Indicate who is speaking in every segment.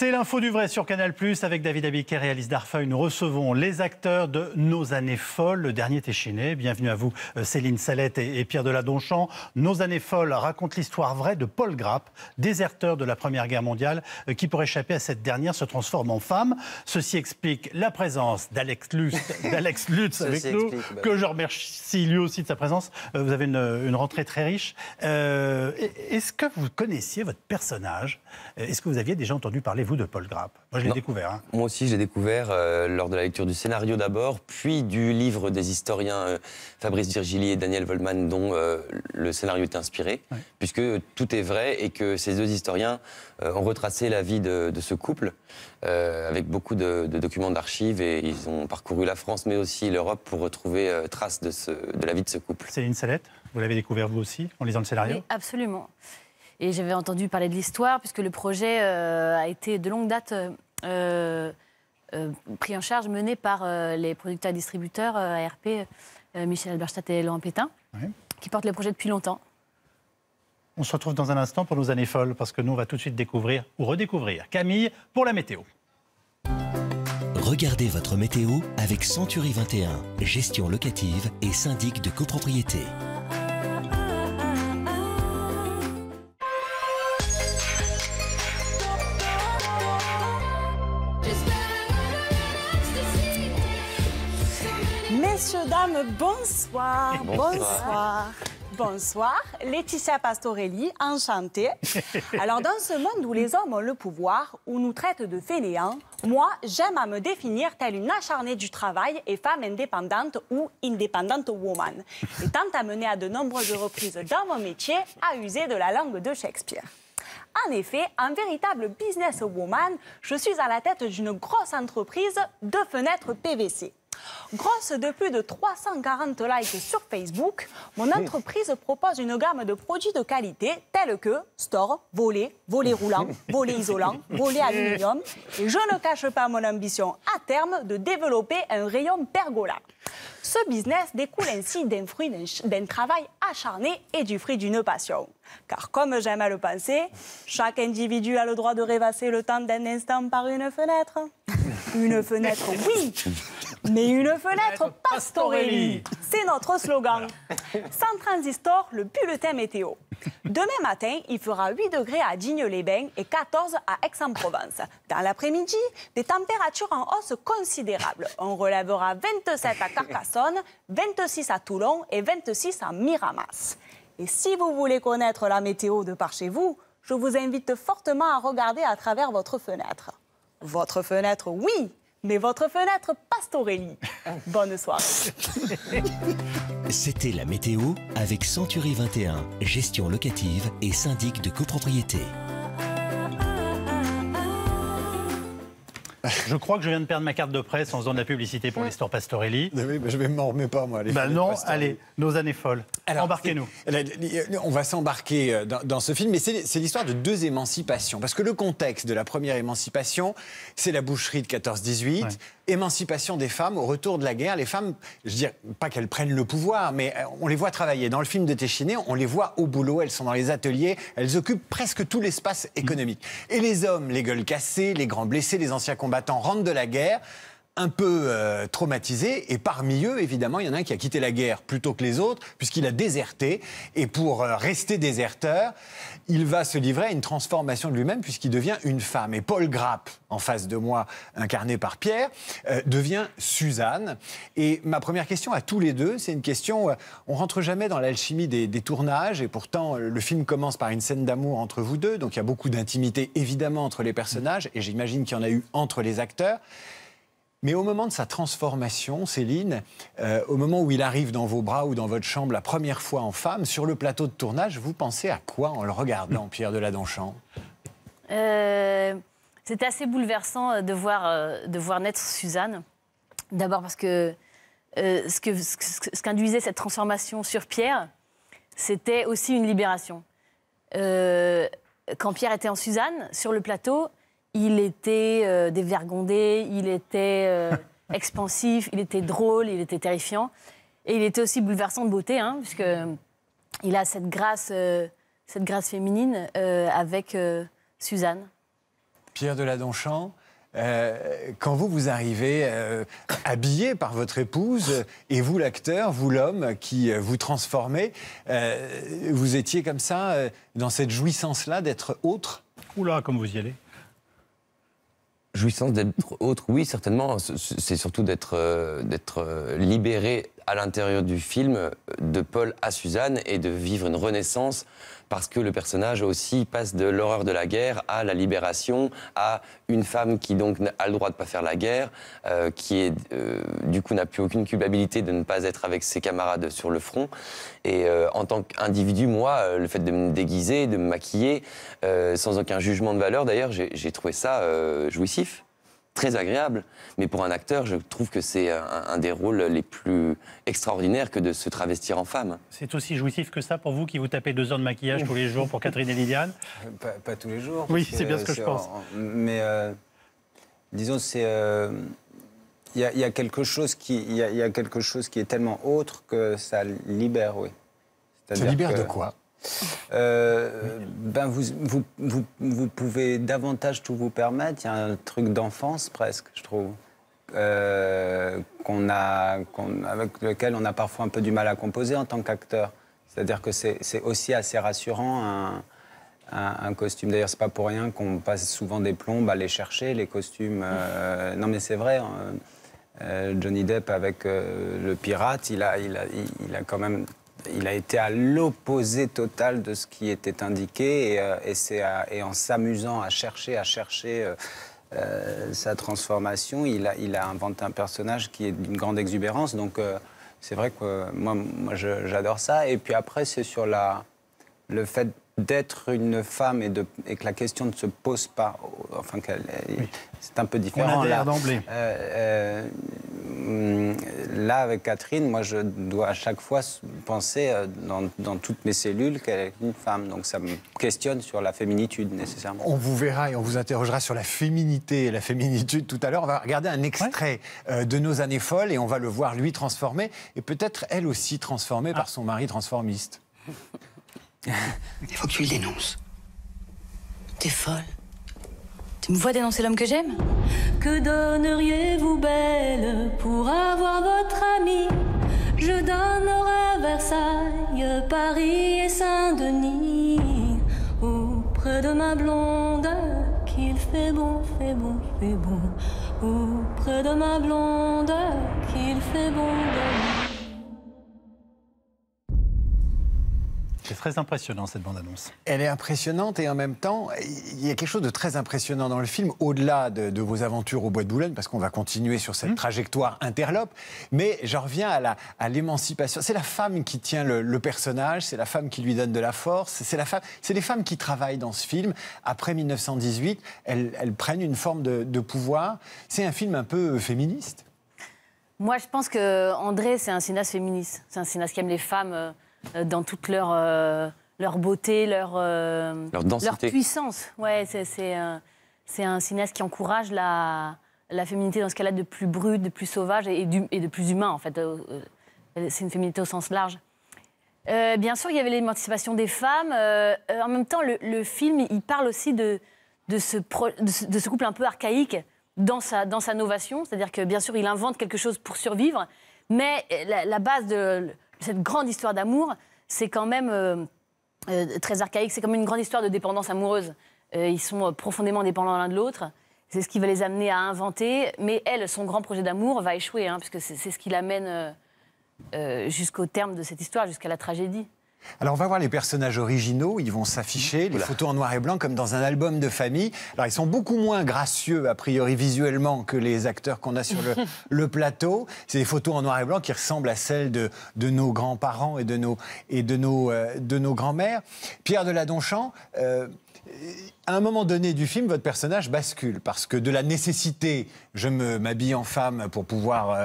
Speaker 1: C'est l'info du vrai sur Canal+, avec David Abiker et Alice Darfeuille. Nous recevons les acteurs de Nos années folles, le dernier Téchiné. Bienvenue à vous, Céline Salette et Pierre Deladonchamp. Nos années folles racontent l'histoire vraie de Paul Grapp, déserteur de la Première Guerre mondiale, qui, pour échapper à cette dernière, se transforme en femme. Ceci explique la présence d'Alex Lutz avec nous, que je remercie lui aussi de sa présence. Vous avez une rentrée très riche. Est-ce que vous connaissiez votre personnage? Est-ce que vous aviez déjà entendu parler, vous, de Paul Grapp? Moi, je l'ai découvert. Hein.
Speaker 2: Moi aussi, je l'ai découvert lors de la lecture du scénario d'abord, puis du livre des historiens Fabrice Virgili et Daniel Vollmann, dont le scénario est inspiré, puisque tout est vrai et que ces deux historiens ont retracé la vie de ce couple avec beaucoup de documents d'archives, et ils ont parcouru la France, mais aussi l'Europe, pour retrouver trace de la vie de ce couple.
Speaker 1: Céline Salette, vous l'avez découvert vous aussi, en lisant le scénario?
Speaker 3: Oui, absolument. Et j'avais entendu parler de l'histoire, puisque le projet a été de longue date pris en charge, mené par les producteurs et distributeurs ARP, Michel Alberstadt et Laurent Pétain, qui portent le projet depuis longtemps.
Speaker 1: On se retrouve dans un instant pour Nos années folles, parce que nous, on va tout de suite découvrir ou redécouvrir Camille pour la météo.
Speaker 4: Regardez votre météo avec Century 21, gestion locative et syndic de copropriété.
Speaker 5: Messieurs, dames, bonsoir. Bonsoir. Bonsoir, Laetitia Pastorelli, enchantée. Alors, dans ce monde où les hommes ont le pouvoir, où nous traitent de fainéants, moi, j'aime à me définir telle une acharnée du travail et femme indépendante ou independent woman. Et tant amenée à de nombreuses reprises dans mon métier à user de la langue de Shakespeare. En effet, en véritable businesswoman, je suis à la tête d'une grosse entreprise de fenêtres PVC. Grosse de plus de 340 likes sur Facebook, mon entreprise propose une gamme de produits de qualité tels que store, volet, volet roulant, volet isolant, volet aluminium. Et je ne cache pas mon ambition à terme de développer un rayon pergola. Ce business découle ainsi d'un fruit d'un travail acharné et du fruit d'une passion. Car comme j'aime à le penser, chaque individu a le droit de rêvasser le temps d'un instant par une fenêtre. Une fenêtre, oui, mais une fenêtre Pastorelli. C'est notre slogan. Sans transistor, le bulletin météo. Demain matin, il fera 8 degrés à Digne-les-Bains et 14 à Aix-en-Provence. Dans l'après-midi, des températures en hausse considérables. On relèvera 27 à Carcassonne, 26 à Toulon et 26 à Miramas. Et si vous voulez connaître la météo de par chez vous, je vous invite fortement à regarder à travers votre fenêtre. Votre fenêtre, oui, mais votre fenêtre Pastorelli. Bonne soirée.
Speaker 4: C'était la météo avec Century 21, gestion locative et syndic de copropriété.
Speaker 1: Je crois que je viens de perdre ma carte de presse en faisant de la publicité pour les stores Pastorelli.
Speaker 6: Oui, mais je ne m'en remets pas, moi.
Speaker 1: Non, allez, Nos années folles. Embarquez-nous.
Speaker 6: On va s'embarquer dans ce film, mais c'est l'histoire de deux émancipations. Parce que le contexte de la première émancipation, c'est la boucherie de 14-18. Ouais. Émancipation des femmes au retour de la guerre. Les femmes, je dirais pas qu'elles prennent le pouvoir, mais on les voit travailler. Dans le film de Téchiné, on les voit au boulot, elles sont dans les ateliers, elles occupent presque tout l'espace économique. Et les hommes, les gueules cassées, les grands blessés, les anciens combattants rentrent de la guerre, un peu traumatisés, et parmi eux, évidemment, il y en a un qui a quitté la guerre plutôt que les autres, puisqu'il a déserté, et pour rester déserteur, il va se livrer à une transformation de lui-même, puisqu'il devient une femme. Et Paul Grapp, en face de moi, incarné par Pierre, devient Suzanne. Et ma première question à tous les deux, c'est une question, on rentre jamais dans l'alchimie des tournages, et pourtant, le film commence par une scène d'amour entre vous deux, donc il y a beaucoup d'intimité, évidemment, entre les personnages, et j'imagine qu'il y en a eu entre les acteurs. Mais au moment de sa transformation, Céline, au moment où il arrive dans vos bras ou dans votre chambre la première fois en femme, sur le plateau de tournage, vous pensez à quoi en le regardant, Pierre Deladonchamp?
Speaker 3: C'était assez bouleversant de voir naître Suzanne. D'abord parce que ce qu'induisait cette transformation sur Pierre, c'était aussi une libération. Quand Pierre était en Suzanne, sur le plateau, il était dévergondé, il était expansif, il était drôle, il était terrifiant. Et il était aussi bouleversant de beauté, hein, puisqu'il a cette grâce féminine avec Suzanne.
Speaker 6: Pierre Deladonchamp, quand vous arrivez habillé par votre épouse, et vous l'acteur, vous l'homme qui vous transformez, vous étiez comme ça, dans cette jouissance-là d'être autre?
Speaker 1: Oula, comme vous y allez.
Speaker 2: Jouissance d'être autre, oui, certainement. C'est surtout d'être libéré à l'intérieur du film de Paul à Suzanne et de vivre une renaissance parce que le personnage aussi passe de l'horreur de la guerre à la libération, à une femme qui donc a le droit de ne pas faire la guerre, qui est, du coup n'a plus aucune culpabilité de ne pas être avec ses camarades sur le front. Et en tant qu'individu, moi, le fait de me déguiser, de me maquiller, sans aucun jugement de valeur, d'ailleurs, j'ai trouvé ça jouissif. Très agréable, mais pour un acteur, je trouve que c'est un des rôles les plus extraordinaires que de se travestir en femme.
Speaker 1: C'est aussi jouissif que ça pour vous qui vous tapez 2 heures de maquillage tous les jours pour Catherine et Liliane?
Speaker 6: Pas tous les jours.
Speaker 1: Oui, c'est bien ce que je pense.
Speaker 7: Mais disons, c'est il y a quelque chose qui est tellement autre que ça libère, oui.
Speaker 6: Ça libère de quoi?
Speaker 7: Vous pouvez davantage tout vous permettre. Il y a un truc d'enfance presque, je trouve, avec lequel on a parfois un peu du mal à composer en tant qu'acteur. C'est-à-dire que c'est aussi assez rassurant un costume. D'ailleurs, c'est pas pour rien qu'on passe souvent des plombes à les chercher, les costumes. Non, mais c'est vrai. Johnny Depp avec le pirate, il a quand même. Il a été à l'opposé total de ce qui était indiqué et en s'amusant à chercher sa transformation, il a inventé un personnage qui est d'une grande exubérance. Donc c'est vrai que moi j'adore ça. Et puis après, c'est sur le fait d'être une femme et que la question ne se pose pas. Enfin, oui. C'est un peu différent.
Speaker 1: On adhère d'emblée.
Speaker 7: Là, avec Catherine, moi, je dois à chaque fois penser dans toutes mes cellules qu'elle est une femme. Donc ça me questionne sur la féminitude, nécessairement.
Speaker 6: On vous verra et on vous interrogera sur la féminité et la féminitude tout à l'heure. On va regarder un extrait de Nos années folles et on va le voir, lui, transformé et peut-être elle aussi transformée par son mari transformiste.
Speaker 8: Il faut que tu le dénonces. T'es folle. Tu me vois dénoncer l'homme que j'aime?
Speaker 9: Que donneriez-vous, belle, pour avoir votre ami? Je donnerais Versailles, Paris et Saint-Denis. Auprès de ma blonde, qu'il fait bon, fait bon, fait bon. Auprès de ma blonde, qu'il fait bon de...
Speaker 1: C'est très impressionnant, cette bande-annonce.
Speaker 6: Elle est impressionnante et en même temps, il y a quelque chose de très impressionnant dans le film, au-delà de vos aventures au Bois de Boulogne, parce qu'on va continuer sur cette trajectoire interlope, mais je reviens à l'émancipation. C'est la femme qui tient le personnage, c'est la femme qui lui donne de la force, c'est les femmes qui travaillent dans ce film. Après 1918, elles prennent une forme de pouvoir. C'est un film un peu féministe.
Speaker 3: Moi, je pense que André, c'est un cinéaste féministe. C'est un cinéaste qui aime les femmes... dans toute leur beauté, leur puissance. Ouais, c'est un cinéaste qui encourage la féminité dans ce cas-là de plus brute, de plus sauvage et de plus humain, en fait. C'est une féminité au sens large. Bien sûr, il y avait l'émancipation des femmes. En même temps, le film, il parle aussi de ce couple un peu archaïque dans sa novation. C'est-à-dire que, bien sûr, il invente quelque chose pour survivre, mais la base de... Cette grande histoire d'amour, c'est quand même très archaïque. C'est comme une grande histoire de dépendance amoureuse. Ils sont profondément dépendants l'un de l'autre. C'est ce qui va les amener à inventer. Mais elle, son grand projet d'amour va échouer, puisque c'est ce qui l'amène jusqu'au terme de cette histoire, jusqu'à la tragédie.
Speaker 6: Alors on va voir les personnages originaux, ils vont s'afficher, les photos en noir et blanc comme dans un album de famille. Alors ils sont beaucoup moins gracieux a priori visuellement que les acteurs qu'on a sur le plateau. C'est des photos en noir et blanc qui ressemblent à celles de nos grands-parents et de nos grands-mères. Pierre Deladonchamp, à un moment donné du film, votre personnage bascule parce que de la nécessité, je m'habille en femme pour pouvoir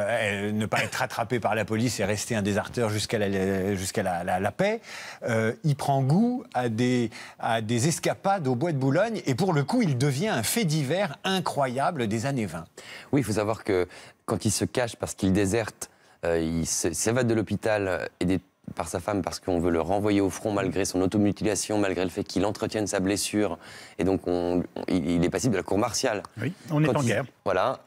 Speaker 6: ne pas être rattrapé par la police et rester un déserteur jusqu'à la paix, il prend goût à des escapades au Bois de Boulogne et pour le coup, il devient un fait divers incroyable des années 20.
Speaker 2: Oui, il faut savoir que quand il se cache parce qu'il déserte, il s'évade de l'hôpital et des par sa femme parce qu'on veut le renvoyer au front malgré son automutilation, malgré le fait qu'il entretienne sa blessure. Et donc, il est passible de la cour martiale.
Speaker 1: Oui, on est en guerre.
Speaker 2: Voilà.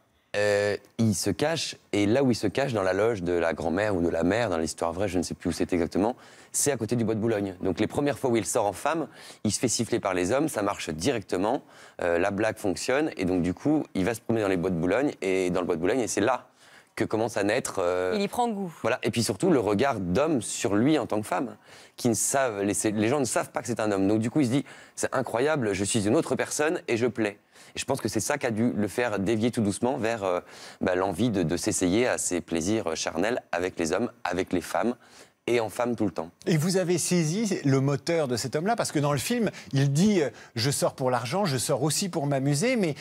Speaker 2: Il se cache, et là où il se cache, dans la loge de la grand-mère ou de la mère, dans l'histoire vraie, je ne sais plus où c'est exactement, c'est à côté du bois de Boulogne. Donc les premières fois où il sort en femme, il se fait siffler par les hommes, ça marche directement, la blague fonctionne, et donc du coup, il va se promener dans les bois de Boulogne, et dans le bois de Boulogne, et c'est là que commence à naître...
Speaker 10: il y prend goût.
Speaker 2: Voilà, et puis surtout, le regard d'homme sur lui en tant que femme, qui ne savent, les gens ne savent pas que c'est un homme. Donc du coup, il se dit, c'est incroyable, je suis une autre personne, et je plais. Et je pense que c'est ça qui a dû le faire dévier tout doucement vers l'envie de s'essayer à ses plaisirs charnels avec les hommes, avec les femmes, et en femme tout le temps.
Speaker 6: Et vous avez saisi le moteur de cet homme-là, parce que dans le film, il dit je sors pour l'argent, je sors aussi pour m'amuser, mais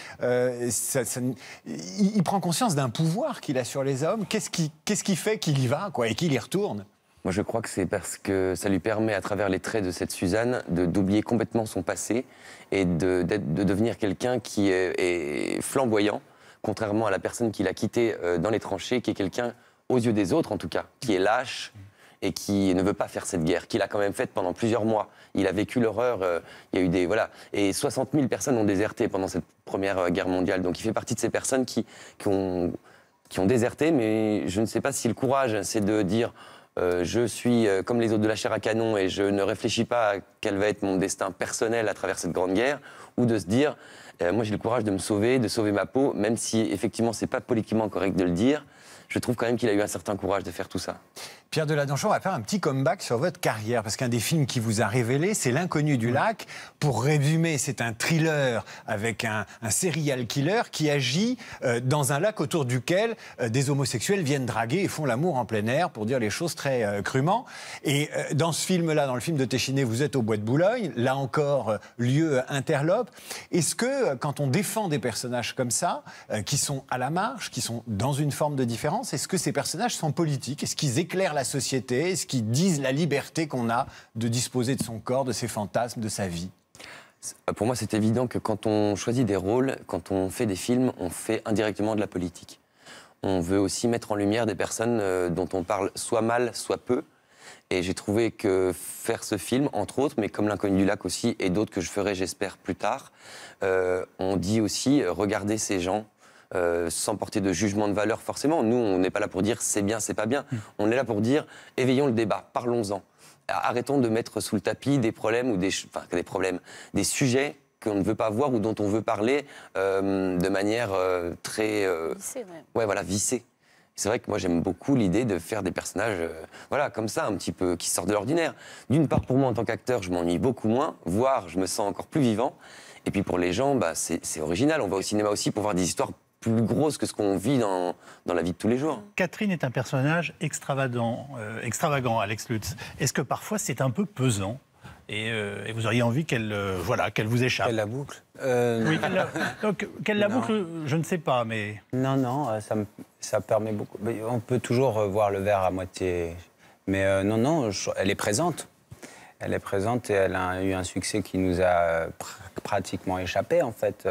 Speaker 6: il prend conscience d'un pouvoir qu'il a sur les hommes. Qu'est-ce qui fait qu'il y va, quoi, et qu'il y retourne?
Speaker 2: Moi, je crois que c'est parce que ça lui permet, à travers les traits de cette Suzanne, d'oublier complètement son passé et de devenir quelqu'un qui est flamboyant, contrairement à la personne qu'il a quittée dans les tranchées, qui est quelqu'un, aux yeux des autres en tout cas, qui est lâche et qui ne veut pas faire cette guerre, qu'il a quand même faite pendant plusieurs mois. Il a vécu l'horreur, il y a eu des... Voilà. Et 60 000 personnes ont déserté pendant cette première guerre mondiale. Donc il fait partie de ces personnes qui ont déserté, mais je ne sais pas si le courage, c'est de dire... je suis comme les autres de la chair à canon et je ne réfléchis pas à quel va être mon destin personnel à travers cette grande guerre, ou de se dire, moi j'ai le courage de me sauver, de sauver ma peau, même si effectivement c'est pas politiquement correct de le dire, je trouve quand même qu'il a eu un certain courage de faire tout ça.
Speaker 6: Pierre Deladonchamp va faire un petit comeback sur votre carrière, parce qu'un des films qui vous a révélé, c'est L'Inconnu du lac. Pour résumer, c'est un thriller avec un serial killer qui agit dans un lac autour duquel des homosexuels viennent draguer et font l'amour en plein air, pour dire les choses très crûment. Et dans ce film-là, dans le film de Téchiné, vous êtes au bois de Boulogne, là encore, lieu interlope. Est-ce que, quand on défend des personnages comme ça, qui sont à la marge, qui sont dans une forme de différence, est-ce que ces personnages sont politiques? Est-ce qu'ils éclairent la société? Est-ce qu'ils disent la liberté qu'on a de disposer de son corps, de ses fantasmes, de sa vie?
Speaker 2: Pour moi, c'est évident que quand on choisit des rôles, quand on fait des films, on fait indirectement de la politique. On veut aussi mettre en lumière des personnes dont on parle soit mal, soit peu. Et j'ai trouvé que faire ce film, entre autres, mais comme L'Inconnu du lac aussi, et d'autres que je ferai, j'espère, plus tard, on dit aussi, regardez ces gens, sans porter de jugement de valeur forcément. Nous, on n'est pas là pour dire c'est bien, c'est pas bien. On est là pour dire éveillons le débat, parlons-en. Arrêtons de mettre sous le tapis des problèmes ou des sujets qu'on ne veut pas voir ou dont on veut parler de manière très
Speaker 3: Vissée, même.
Speaker 2: Ouais, voilà, vissée. C'est vrai que moi j'aime beaucoup l'idée de faire des personnages voilà, comme ça, un petit peu, qui sortent de l'ordinaire. D'une part, pour moi en tant qu'acteur, je m'ennuie beaucoup moins, voire je me sens encore plus vivant. Et puis pour les gens, bah, c'est original. On va au cinéma aussi pour voir des histoires plus grosses que ce qu'on vit dans la vie de tous les jours.
Speaker 1: Catherine est un personnage extravagant, Alex Lutz. Est-ce que parfois c'est un peu pesant et vous auriez envie qu'elle vous échappe?
Speaker 7: Qu'elle la boucle.
Speaker 1: Oui, qu'elle la boucle, je ne sais pas, mais...
Speaker 7: Non, ça permet beaucoup. On peut toujours voir le verre à moitié. Mais non, elle est présente. Elle est présente et elle a eu un succès qui nous a pratiquement échappé, en fait.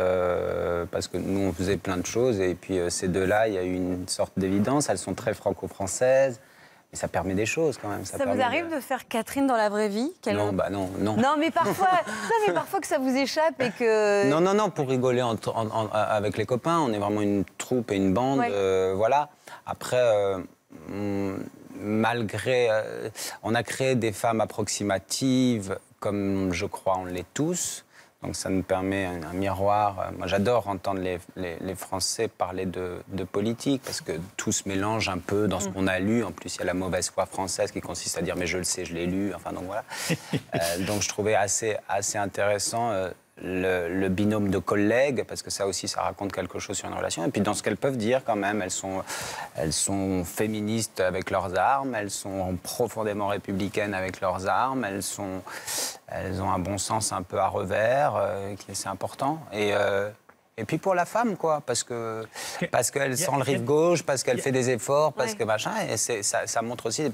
Speaker 7: Parce que nous, on faisait plein de choses. Et puis, ces deux-là, il y a eu une sorte d'évidence. Elles sont très franco-françaises. Mais ça permet des choses, quand même.
Speaker 10: Ça vous arrive de faire Catherine dans la vraie vie?
Speaker 7: Non.
Speaker 10: Non, mais parfois que ça vous échappe et que...
Speaker 7: Non, pour rigoler avec les copains. On est vraiment une troupe et une bande, voilà. Après, malgré... on a créé des femmes approximatives, comme je crois on l'est tous. Donc ça nous permet un miroir. Moi, j'adore entendre les Français parler de politique, parce que tout se mélange un peu dans ce qu'on a lu. En plus, il y a la mauvaise foi française qui consiste à dire « mais je le sais, je l'ai lu ». Enfin, donc voilà. Donc je trouvais assez intéressant le binôme de collègues, parce que ça aussi, ça raconte quelque chose sur une relation. Et puis dans ce qu'elles peuvent dire, quand même, elles sont féministes avec leurs armes, elles sont profondément républicaines avec leurs armes, elles ont un bon sens un peu à revers, qui est assez important. Et puis pour la femme, quoi, parce qu'elle sent le rive gauche, parce qu'elle fait des efforts, parce que machin, et ça montre aussi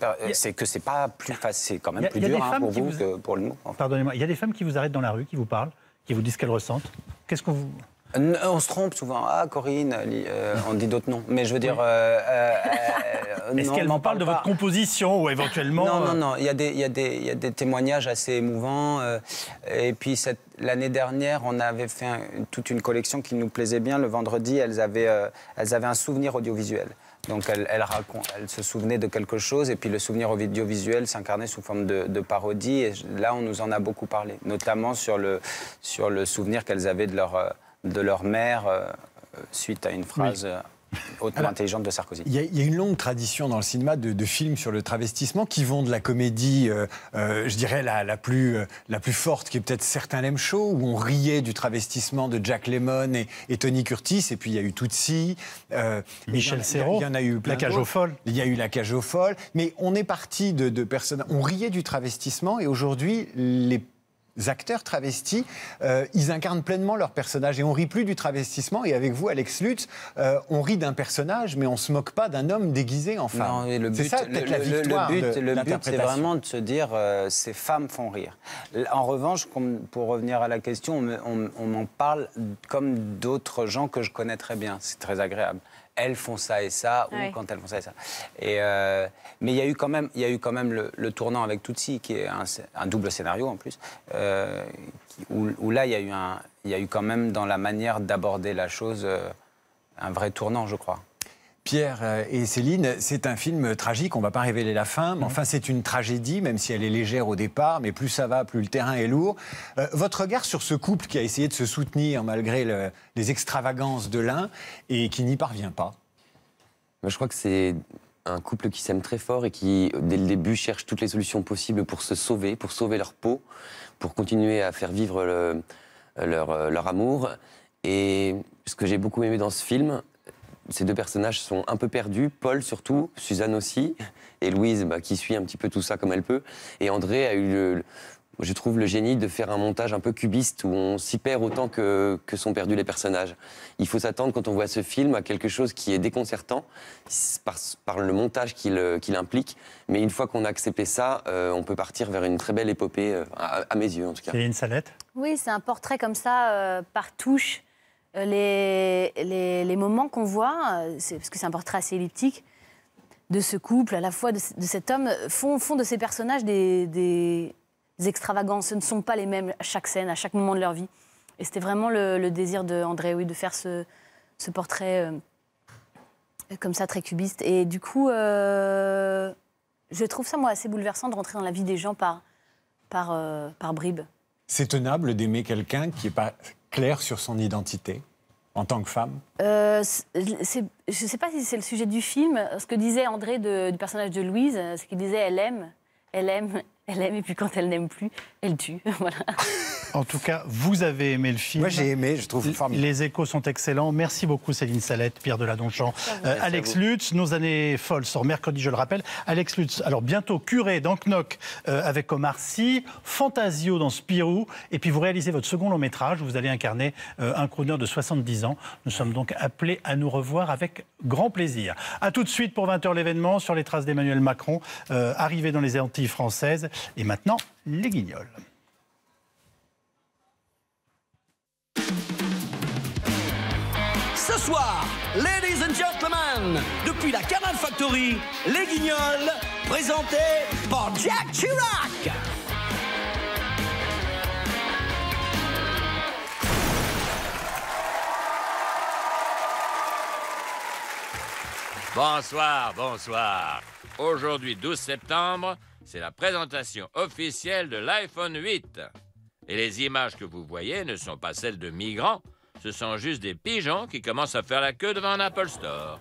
Speaker 7: que c'est pas plus facile, c'est quand même plus dur pour vous que pour le mot.
Speaker 1: Pardonnez-moi, il y a des femmes qui vous arrêtent dans la rue, qui vous parlent, qui vous disent qu'elles ressentent. Qu'est-ce qu'on vous...
Speaker 7: On se trompe souvent. Ah, Corinne, on dit d'autres noms. Mais je veux dire...
Speaker 1: Est-ce qu'elle m'en parle de votre composition ou éventuellement...
Speaker 7: Non. Il y a des témoignages assez émouvants. Et puis, l'année dernière, on avait fait toute une collection qui nous plaisait bien. Le vendredi, elles avaient un souvenir audiovisuel. Donc, elle se souvenait de quelque chose. Et puis, le souvenir audiovisuel s'incarnait sous forme de parodie. Et là, on nous en a beaucoup parlé. Notamment sur le souvenir qu'elles avaient de leur mère suite à une phrase... hautement intelligente de Sarkozy.
Speaker 6: Il y a une longue tradition dans le cinéma de films sur le travestissement qui vont de la comédie, je dirais, la plus forte, qui est peut-être Certains l'aiment chaud, où on riait du travestissement de Jack Lemmon et Tony Curtis, et puis il y a eu Tootsie,
Speaker 1: Michel Serrault,
Speaker 6: il y en a eu plein
Speaker 1: La Cage aux folles.
Speaker 6: Il y a eu La Cage aux folles, mais on est parti de personnes... On riait du travestissement, et aujourd'hui, les acteurs travestis, ils incarnent pleinement leur personnage et on rit plus du travestissement. Et avec vous, Alex Lutz, on rit d'un personnage, mais on se moque pas d'un homme déguisé en femme. C'est ça peut-être la victoire de l'interprétation.
Speaker 7: Le but, c'est vraiment de se dire ces femmes font rire. En revanche, pour revenir à la question, on m'en parle comme d'autres gens que je connais très bien. C'est très agréable. Elles font ça et ça, ou quand elles font ça et ça. Mais il y a eu quand même le tournant avec Tootsie, qui est un double scénario en plus, où là, il y a eu quand même dans la manière d'aborder la chose un vrai tournant, je crois.
Speaker 6: Pierre et Céline, c'est un film tragique, on ne va pas révéler la fin, mais enfin c'est une tragédie, même si elle est légère au départ, mais plus ça va, plus le terrain est lourd. Votre regard sur ce couple qui a essayé de se soutenir malgré les extravagances de l'un et qui n'y parvient pas?
Speaker 2: Je crois que c'est un couple qui s'aime très fort et qui, dès le début, cherche toutes les solutions possibles pour se sauver, pour sauver leur peau, pour continuer à faire vivre leur amour. Et ce que j'ai beaucoup aimé dans ce film, ces deux personnages sont un peu perdus, Paul surtout, Suzanne aussi, et Louise qui suit un petit peu tout ça comme elle peut. Et André a eu, je trouve, le génie de faire un montage un peu cubiste où on s'y perd autant que sont perdus les personnages. Il faut s'attendre, quand on voit ce film, à quelque chose qui est déconcertant par le montage qu'il implique. Mais une fois qu'on a accepté ça, on peut partir vers une très belle épopée, à mes yeux en tout cas.
Speaker 1: Céline Salette?
Speaker 3: Oui, c'est un portrait comme ça, par touche. Les moments qu'on voit, parce que c'est un portrait assez elliptique, de ce couple, à la fois de cet homme, font de ces personnages des extravagances. Ce ne sont pas les mêmes à chaque scène, à chaque moment de leur vie. Et c'était vraiment le désir d'André, oui, de faire ce portrait comme ça, très cubiste. Et du coup, je trouve ça, moi, assez bouleversant de rentrer dans la vie des gens par bribes.
Speaker 6: C'est tenable d'aimer quelqu'un qui n'est pas clair sur son identité en tant que femme?
Speaker 3: Je ne sais pas si c'est le sujet du film. Ce que disait André du personnage de Louise, c'est qu'il disait elle aime, et puis quand elle n'aime plus, elle tue. Voilà.
Speaker 1: En tout cas, vous avez aimé le film.
Speaker 6: Moi, j'ai aimé, je trouve formidable.
Speaker 1: Les échos sont excellents. Merci beaucoup, Céline Salette, Pierre Deladonchamp, Alex Lutz. Nos années folles sort mercredi, je le rappelle. Alex Lutz, alors bientôt Curé dans Knock avec Omar Sy, Fantasio dans Spirou, et puis vous réalisez votre second long métrage où vous allez incarner un crooner de 70 ans. Nous sommes donc appelés à nous revoir avec grand plaisir. A tout de suite pour 20h l'événement sur les traces d'Emmanuel Macron, arrivé dans les Antilles françaises. Et maintenant, les Guignols.
Speaker 11: Ce soir, ladies and gentlemen, depuis la Canal Factory, les Guignols, présentés par Jack Chirac.
Speaker 12: Bonsoir, bonsoir. Aujourd'hui, 12 septembre, c'est la présentation officielle de l'iPhone 8. Et les images que vous voyez ne sont pas celles de migrants, ce sont juste des pigeons qui commencent à faire la queue devant un Apple Store.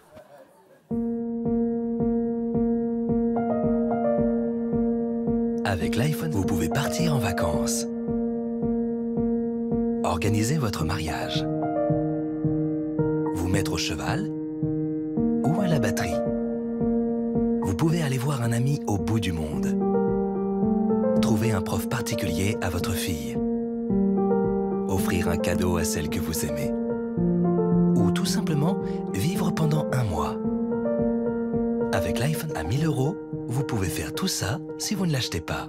Speaker 4: Avec l'iPhone, vous pouvez partir en vacances, organiser votre mariage, vous mettre au cheval ou à la batterie. Vous pouvez aller voir un ami au bout du monde, trouver un prof particulier à votre fille, offrir un cadeau à celle que vous aimez, ou tout simplement vivre pendant un mois. Avec l'iPhone à 1 000 €, vous pouvez faire tout ça si vous ne l'achetez pas.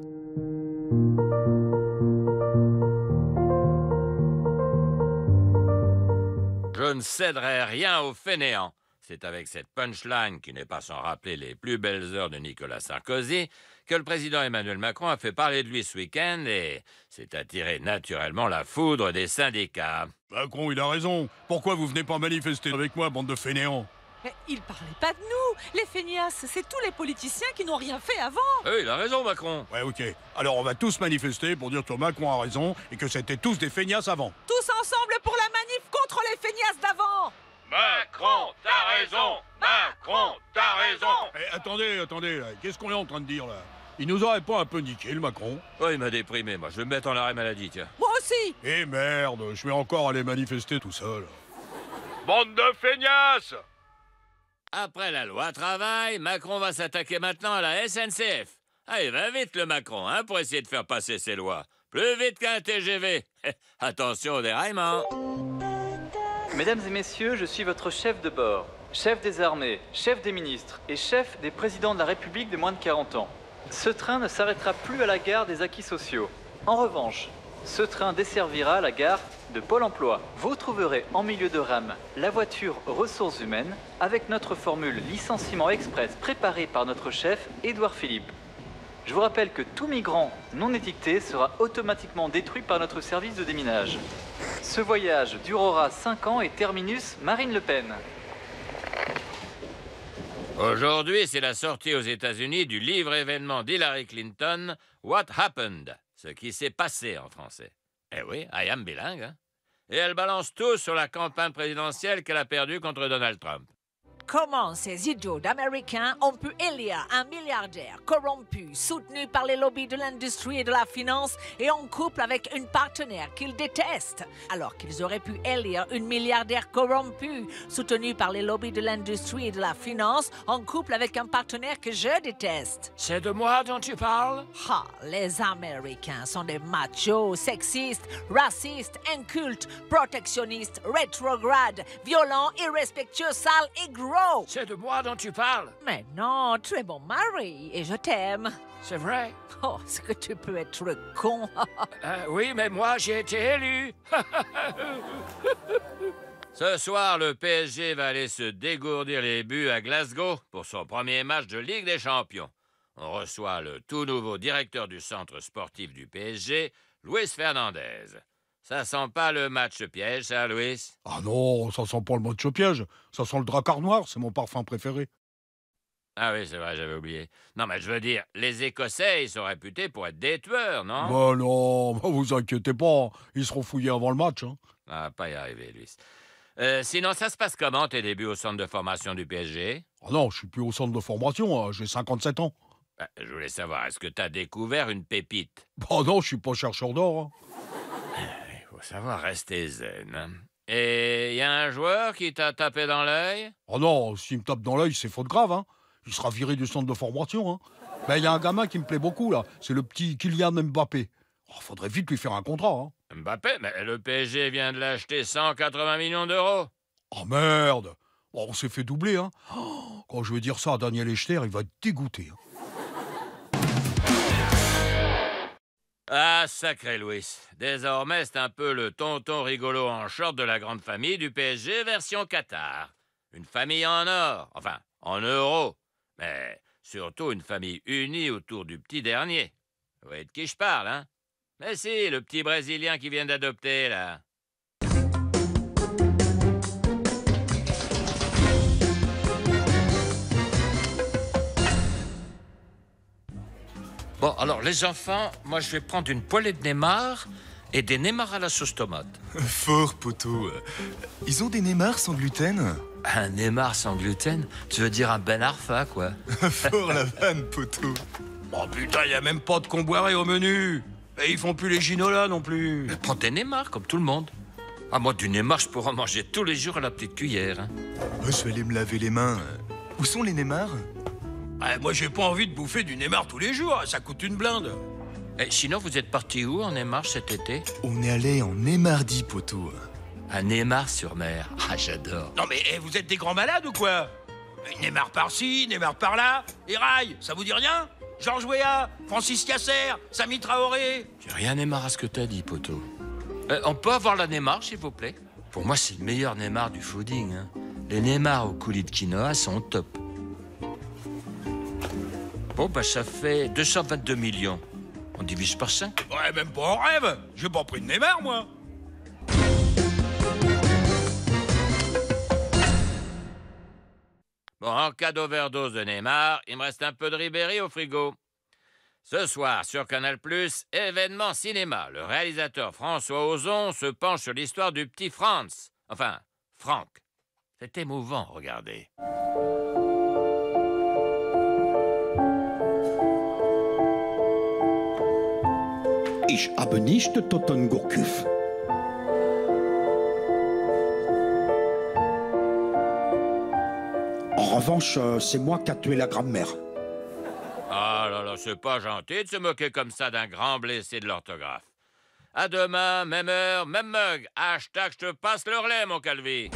Speaker 12: Je ne céderai rien aux fainéants. C'est avec cette punchline, qui n'est pas sans rappeler les plus belles heures de Nicolas Sarkozy, que le président Emmanuel Macron a fait parler de lui ce week-end et s'est attiré naturellement la foudre des syndicats.
Speaker 13: Macron, il a raison. Pourquoi vous venez pas manifester avec moi, bande de fainéants?
Speaker 14: Mais il parlait pas de nous. Les feignasses, c'est tous les politiciens qui n'ont rien fait avant.
Speaker 12: Oui, il a raison, Macron.
Speaker 13: Ouais, ok. Alors on va tous manifester pour dire que Macron a raison et que c'était tous des feignasses avant.
Speaker 14: Tous ensemble pour la manif contre les feignasses d'avant.
Speaker 12: Macron, t'as raison. Macron, t'as raison.
Speaker 13: Eh, attendez, là. Qu'est-ce qu'on est en train de dire, là? Il nous aurait pas un peu niqué, le Macron?
Speaker 12: Oh, il m'a déprimé, moi. Je vais me mettre en arrêt maladie, tiens.
Speaker 14: Moi aussi.
Speaker 13: Eh merde, je vais encore aller manifester tout seul.
Speaker 12: Bande de feignasses! Après la loi travail, Macron va s'attaquer maintenant à la SNCF. Allez, va vite le Macron, hein, pour essayer de faire passer ses lois. Plus vite qu'un TGV. Attention au déraillement.
Speaker 15: Mesdames et messieurs, je suis votre chef de bord, chef des armées, chef des ministres et chef des présidents de la République de moins de 40 ans. Ce train ne s'arrêtera plus à la gare des acquis sociaux. En revanche, ce train desservira la gare de Pôle emploi. Vous trouverez en milieu de rame la voiture ressources humaines avec notre formule licenciement express préparée par notre chef Édouard Philippe. Je vous rappelle que tout migrant non étiqueté sera automatiquement détruit par notre service de déminage. Ce voyage durera 5 ans et terminus Marine Le Pen.
Speaker 12: Aujourd'hui, c'est la sortie aux États-Unis du livre-événement d'Hillary Clinton, What Happened? Ce qui s'est passé en français. Eh oui, I am bilingue, hein? Et elle balance tout sur la campagne présidentielle qu'elle a perdue contre Donald Trump.
Speaker 14: Comment ces idiots d'Américains ont pu élire un milliardaire corrompu, soutenu par les lobbies de l'industrie et de la finance et en couple avec une partenaire qu'ils détestent, alors qu'ils auraient pu élire une milliardaire corrompue, soutenue par les lobbies de l'industrie et de la finance, en couple avec un partenaire que je déteste.
Speaker 12: C'est de moi dont tu parles?
Speaker 14: Ah, les Américains sont des machos, sexistes, racistes, incultes, protectionnistes, rétrogrades, violents, irrespectueux, sales et gros.
Speaker 12: C'est de moi dont tu parles?
Speaker 14: Mais non, très bon mari, et je t'aime.
Speaker 12: C'est vrai?
Speaker 14: Oh, est-ce que tu peux être con?
Speaker 12: Oui, mais moi, j'ai été élu. Ce soir, le PSG va aller se dégourdir les buts à Glasgow pour son premier match de Ligue des Champions. On reçoit le tout nouveau directeur du centre sportif du PSG, Luis Fernandez. Ça sent pas le match piège, ça, Louis?
Speaker 13: Ah non, ça sent pas le match piège. Ça sent le dracard noir, c'est mon parfum préféré.
Speaker 12: Ah oui, c'est vrai, j'avais oublié. Non, mais je veux dire, les Écossais, ils sont réputés pour être des tueurs, non?
Speaker 13: Bah non, vous inquiétez pas, ils seront fouillés avant le match. Hein.
Speaker 12: Ah, pas y arriver, Louis. Sinon, ça se passe comment, tes débuts au centre de formation du PSG?
Speaker 13: Ah non, je suis plus au centre de formation, hein, j'ai 57 ans.
Speaker 12: Je voulais savoir, est-ce que t'as découvert une pépite?
Speaker 13: Bah non, je suis pas chercheur d'or. Hein.
Speaker 12: Faut savoir rester zen. Hein. Et y a un joueur qui t'a tapé dans l'œil?
Speaker 13: Oh non, s'il me tape dans l'œil, c'est faute grave. Hein. Il sera viré du centre de formation. Hein. Ben, y a un gamin qui me plaît beaucoup, là. C'est le petit Kylian Mbappé. Oh, faudrait vite lui faire un contrat. Hein.
Speaker 12: Mbappé? Mais le PSG vient de l'acheter 180 millions d'euros.
Speaker 13: Oh merde! Oh, on s'est fait doubler. Hein. Oh, quand je vais dire ça à Daniel Echter, il va être dégoûté. Hein.
Speaker 12: Ah, sacré Louis. Désormais, c'est un peu le tonton rigolo en short de la grande famille du PSG version Qatar. Une famille en or, enfin, en euros. Mais surtout une famille unie autour du petit dernier. Vous voyez de qui je parle, hein? Mais si, le petit Brésilien qui vient d'adopter, là. Bon, alors, les enfants, moi, je vais prendre une poêlée de Neymar et des Neymar à la sauce tomate.
Speaker 16: Fort, poteau. Ils ont des Neymar sans gluten?
Speaker 12: Un Neymar sans gluten? Tu veux dire un Ben Arfa, quoi?
Speaker 16: Fort la vanne, poteau.
Speaker 11: Oh putain, y a même pas de comboiré au menu. Et ils font plus les ginolas non plus.
Speaker 12: Mais prends des Neymar, comme tout le monde. Ah, moi, du Neymar, je pourrais en manger tous les jours à la petite cuillère. Hein.
Speaker 16: Je vais aller me laver les mains. Où sont les Neymar?
Speaker 11: Moi, j'ai pas envie de bouffer du Neymar tous les jours, ça coûte une blinde.
Speaker 12: Et sinon, vous êtes parti où en Neymar cet été?
Speaker 16: On est allé en Neymardie, poteau.
Speaker 12: À Neymar-sur-Mer. Ah, j'adore.
Speaker 11: Non mais vous êtes des grands malades ou quoi? Neymar par-ci, Neymar par-là. Et Rail, ça vous dit rien? Georges Weah, Francis Casser, Sami Traoré.
Speaker 12: J'ai rien Neymar à ce que t'as dit, poteau. On peut avoir la Neymar, s'il vous plaît? Pour moi, c'est le meilleur Neymar du fooding. Hein. Les Neymar au coulis de quinoa sont au top. Bon, bah ça fait 222 millions. On divise par 5.
Speaker 11: Ouais, même pas en rêve. J'ai pas pris de Neymar, moi.
Speaker 12: Bon, en cas d'overdose de Neymar, il me reste un peu de Ribéry au frigo. Ce soir, sur Canal+, événement cinéma. Le réalisateur François Ozon se penche sur l'histoire du petit Franz. Enfin, Franck. C'est émouvant, regardez.
Speaker 17: Ich habe nicht Toten-Gurkuf. En revanche, c'est moi qui a tué la grand-mère.
Speaker 12: Ah là là, c'est pas gentil de se moquer comme ça d'un grand blessé de l'orthographe. À demain, même heure, même mug. Hashtag je te passe le relais, mon Calvi.